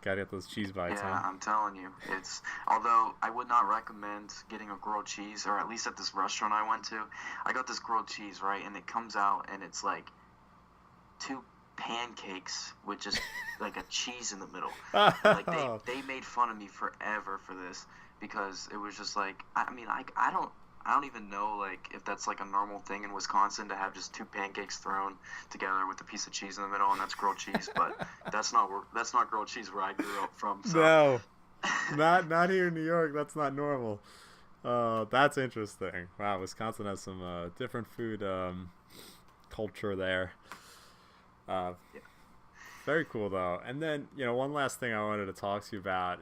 gotta get those cheese bites, huh? Yeah, I'm telling you, it's although I would not recommend getting a grilled cheese, or at least at this restaurant I went to, I got this grilled cheese, right, and it comes out and it's like two pancakes with just like a cheese in the middle, and like they made fun of me forever for this because it was just like I mean I don't even know like if that's like a normal thing in Wisconsin to have just two pancakes thrown together with a piece of cheese in the middle and that's grilled cheese, but that's not grilled cheese where I grew up from. So No, not here in New York. That's not normal. That's interesting. Wow, Wisconsin has some different food culture there. Uh, yeah. Very cool though. And then, one last thing I wanted to talk to you about.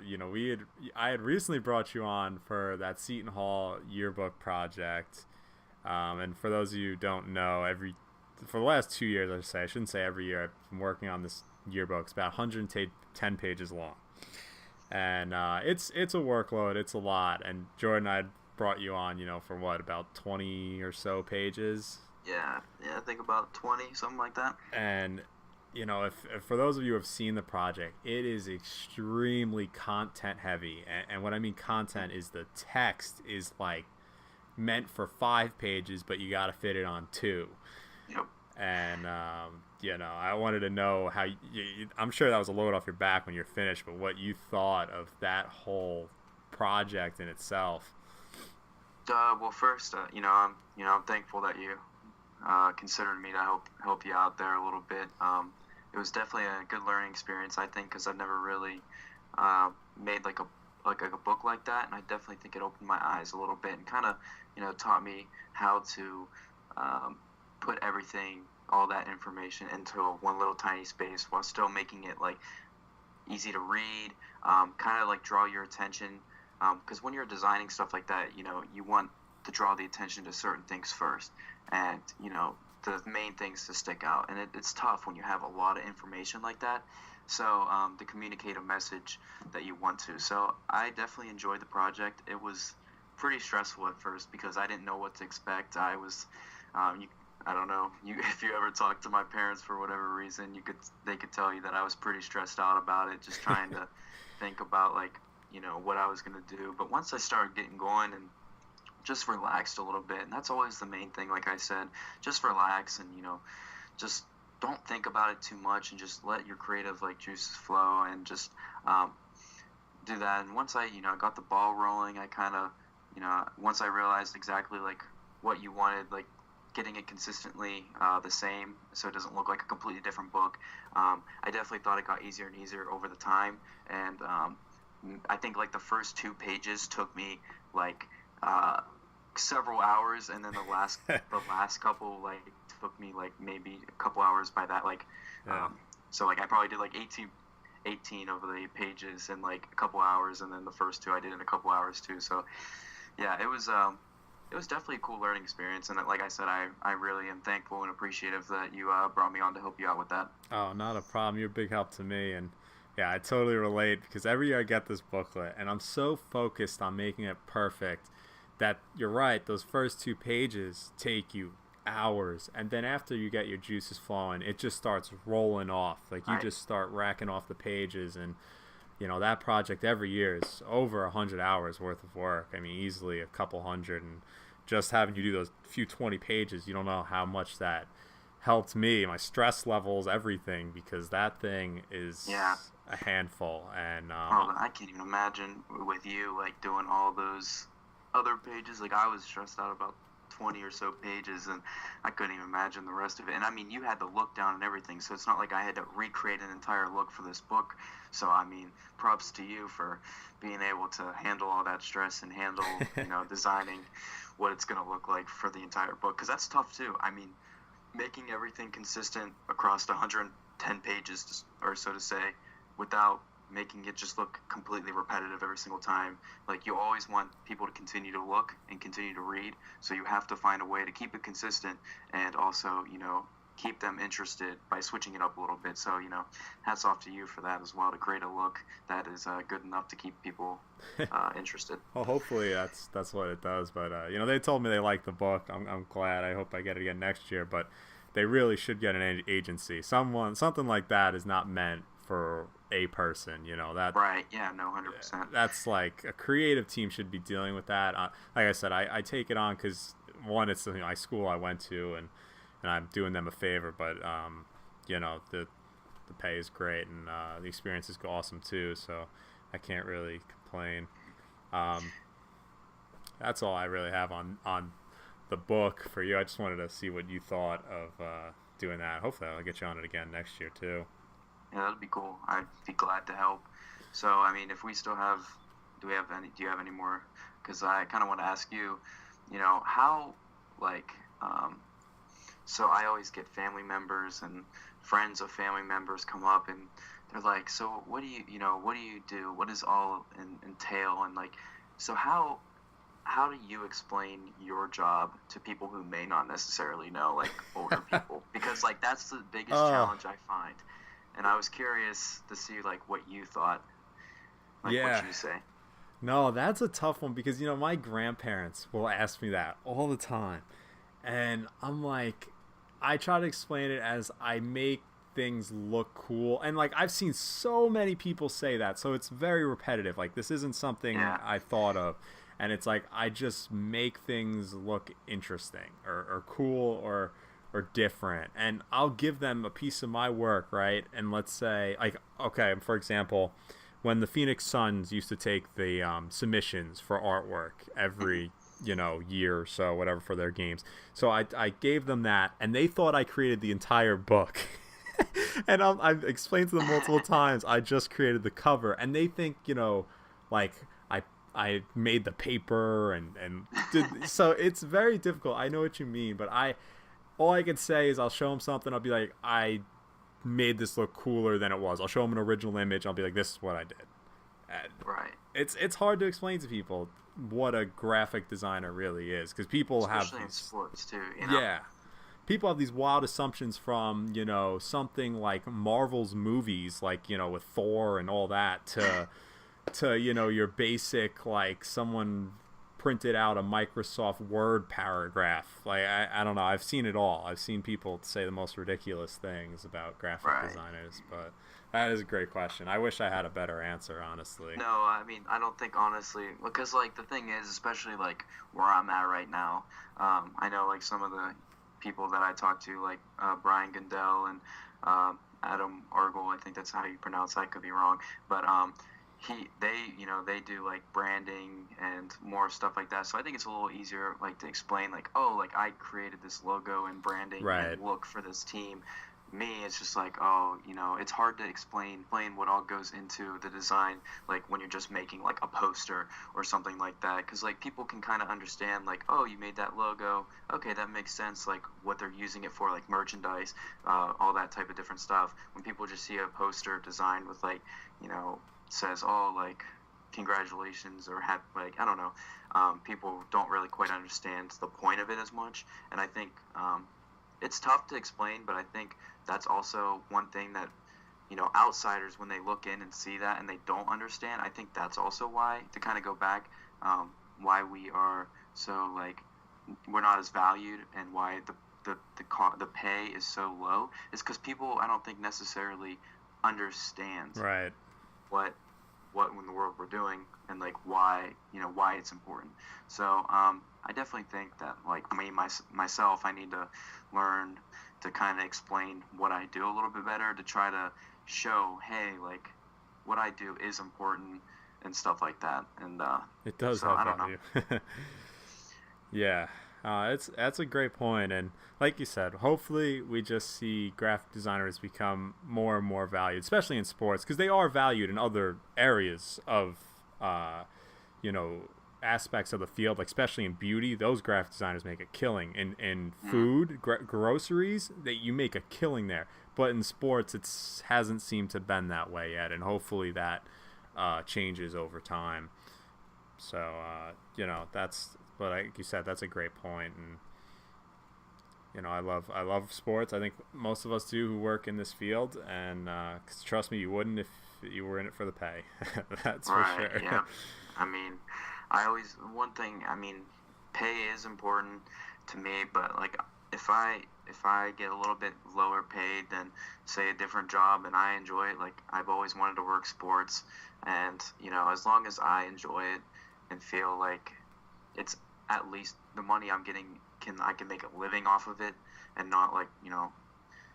I had recently brought you on for that Seton Hall yearbook project. And for those of you who don't know, for the last 2 years, I shouldn't say every year, I've been working on this yearbook. It's about 110 pages long, and it's a workload. It's a lot. And Jordan, I brought you on, for what, about 20 or so pages. Yeah, I think about 20, something like that. And if for those of you who have seen the project, it is extremely content heavy. And what I mean content is the text is like meant for 5 pages, but you got to fit it on two. Yep. And I wanted to know how I'm sure that was a load off your back when you're finished, but what you thought of that whole project in itself. Well, first, I'm thankful that you considered me to help you out there a little bit. It was definitely a good learning experience, I think, because I've never really made like a book like that, and I definitely think it opened my eyes a little bit and kind of taught me how to um, put everything, all that information into one little tiny space while still making it like easy to read, kind of like draw your attention. Because when you're designing stuff like that, you want to draw the attention to certain things first, and the main things to stick out. And it's tough when you have a lot of information like that. So to communicate a message that you want to. So I definitely enjoyed the project. It was pretty stressful at first because I didn't know what to expect. I don't know. If you ever talked to my parents for whatever reason, they could tell you that I was pretty stressed out about it, just trying to think about like what I was gonna do. But once I started getting going and just relaxed a little bit, and that's always the main thing. Like I said, just relax and just don't think about it too much, and just let your creative like juices flow, and just do that. And once I got the ball rolling, I kind of once I realized exactly like what you wanted, like getting it consistently the same so it doesn't look like a completely different book. I definitely thought it got easier and easier over the time, and I think like the first 2 pages took me like several hours, and then the last couple like took me like maybe a couple hours by that, like Yeah. so like I probably did like 18 of the pages in like a couple hours, and then the first 2 I did in a couple hours too. So yeah, it was definitely a cool learning experience, and like I said, I really am thankful and appreciative that you brought me on to help you out with that. Oh, not a problem. You're a big help to me, and yeah, I totally relate because every year I get this booklet, and I'm so focused on making it perfect that you're right. Those first 2 pages take you hours, and then after you get your juices flowing, it just starts rolling off. Like you Right. just start racking off the pages, and that project every year is over 100 hours worth of work. I mean, easily a couple hundred, and just having you do those few 20 pages, you don't know how much that helped me, my stress levels, everything, because that thing is Yeah. a handful. And Oh, I can't even imagine with you like doing all those other pages. Like I was stressed out about 20 or so pages, and I couldn't even imagine the rest of it. And I mean, you had the look down and everything, so it's not like I had to recreate an entire look for this book. So I mean, props to you for being able to handle all that stress and handle, designing what it's going to look like for the entire book, because that's tough too. I mean, making everything consistent across the 110 pages or so to say, without making it just look completely repetitive every single time. Like, you always want people to continue to look and continue to read, so you have to find a way to keep it consistent and also, keep them interested by switching it up a little bit. So, hats off to you for that as well, to create a look that is good enough to keep people interested. Well, hopefully that's what it does. But they told me they liked the book. I'm glad. I hope I get it again next year. But they really should get an agency. Something like that is not meant for a person. That right. Yeah. No. 100%. That's like a creative team should be dealing with that. Like I said, I take it on because one, it's my school I went to, and I'm doing them a favor. But the pay is great, and the experience is awesome too. So I can't really complain. That's all I really have on the book for you. I just wanted to see what you thought of doing that. Hopefully I'll get you on it again next year too. Yeah, that'd be cool. I'd be glad to help. So, I mean, if we still have, do you have any more? Because I kind of want to ask you, how, so I always get family members and friends of family members come up, and they're like, so what do you do? What does all entail? And so how do you explain your job to people who may not necessarily know, like older people? Because that's the biggest challenge I find. And I was curious to see what you thought, what you say. No, that's a tough one because my grandparents will ask me that all the time, and I'm like, I try to explain it as I make things look cool, and I've seen so many people say that, so it's very repetitive. This isn't something I thought of, and it's I just make things look interesting or cool or different, and I'll give them a piece of my work, right? And let's say, okay, for example, when the Phoenix Suns used to take the submissions for artwork every year or so, whatever, for their games, so I gave them that, and they thought I created the entire book. And I've explained to them multiple times I just created the cover, and they think I made the paper and did, so it's very difficult. I know what you mean, but all I can say is I'll show them something. I'll be like, I made this look cooler than it was. I'll show them an original image. I'll be like, this is what I did. And right. It's hard to explain to people what a graphic designer really is, because people especially have in sports too. Yeah. People have these wild assumptions from something like Marvel's movies, with Thor and all that, to your basic someone printed out a Microsoft Word paragraph. I don't know. I've seen it all. I've seen people say the most ridiculous things about graphic designers, but that is a great question. I wish I had a better answer, honestly. No, I mean, I don't think, honestly, because the thing is, especially where I'm at right now, I know some of the people that I talk to, Brian Gundell and Adam Argel, I think that's how you pronounce that, I could be wrong, but they do branding and more stuff like that. So I think it's a little easier to explain I created this logo and branding and look for this team. Me, it's just it's hard to explain what all goes into the design, when you're just making a poster or something like that, because people can kind of understand oh, you made that logo, okay, that makes sense, what they're using it for, merchandise, all that type of different stuff. When people just see a poster designed with says congratulations or happy, I don't know, people don't really quite understand the point of it as much, and I think it's tough to explain, but I think that's also one thing that outsiders, when they look in and see that and they don't understand, I think that's also why, to kind of go back, why we are so we're not as valued, and why the pay is so low, is because people, I don't think, necessarily understand what in the world we're doing, and why it's important. So I definitely think that myself, I need to learn to kind of explain what I do a little bit better, to try to show, hey, what I do is important and stuff like that. And it does have value. Yeah. That's a great point, and like you said, hopefully we just see graphic designers become more and more valued, especially in sports, because they are valued in other areas of, uh, you know, aspects of the field, like especially in beauty. Those graphic designers make a killing. In food, groceries, that you make a killing there. But in sports, it hasn't seemed to bend that way yet, and hopefully that changes over time. So that's, but like you said, that's a great point. And I love sports. I think most of us do who work in this field, and 'cause trust me, you wouldn't if you were in it for the pay. That's for Right. sure. Yeah. I mean, one thing. I mean, pay is important to me, but like if I get a little bit lower paid than say a different job and I enjoy it, like I've always wanted to work sports, and as long as I enjoy it and feel like it's at least the money I'm getting, I can make a living off of it and not like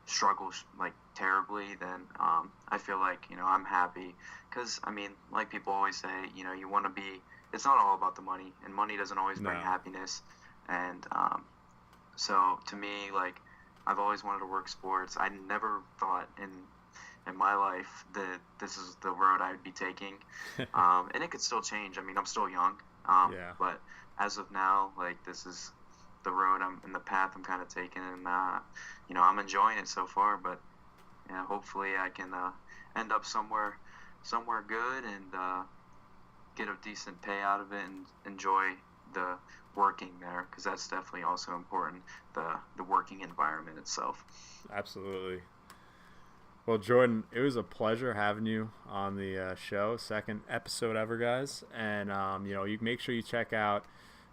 struggle like terribly, then I feel like I'm happy. Because I mean, like people always say, you want to be, it's not all about the money, and money doesn't always bring No. happiness. And so to me, like, I've always wanted to work sports. I never thought in my life that this is the road I would be taking. And it could still change. I mean, I'm still young. Yeah. But as of now, like, this is the road the path I'm kind of taking, and I'm enjoying it so far. But yeah, hopefully I can end up somewhere good, and get a decent pay out of it and enjoy the working there, because that's definitely also important, the working environment itself. Absolutely. Well, Jordan, it was a pleasure having you on the show. Second episode ever, guys. And you make sure you check out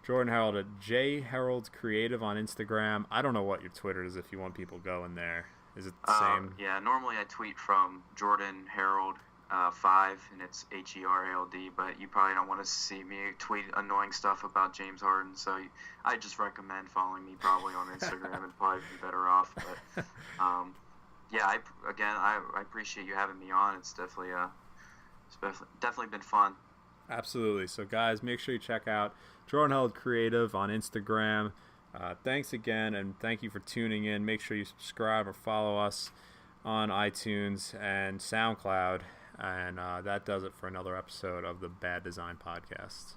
Jordan Herald at J Herald Creative on Instagram. I don't know what your Twitter is if you want people going there. Is it the same? Yeah, normally I tweet from Jordan Herald 5, and it's Herald, but you probably don't want to see me tweet annoying stuff about James Harden, so I just recommend following me probably on Instagram and probably be better off. But yeah, I appreciate you having me on. It's definitely been fun. Absolutely. So, guys, make sure you check out Jordan Held Creative on Instagram. Thanks again, and thank you for tuning in. Make sure you subscribe or follow us on iTunes and SoundCloud. And that does it for another episode of the Bad Design Podcast.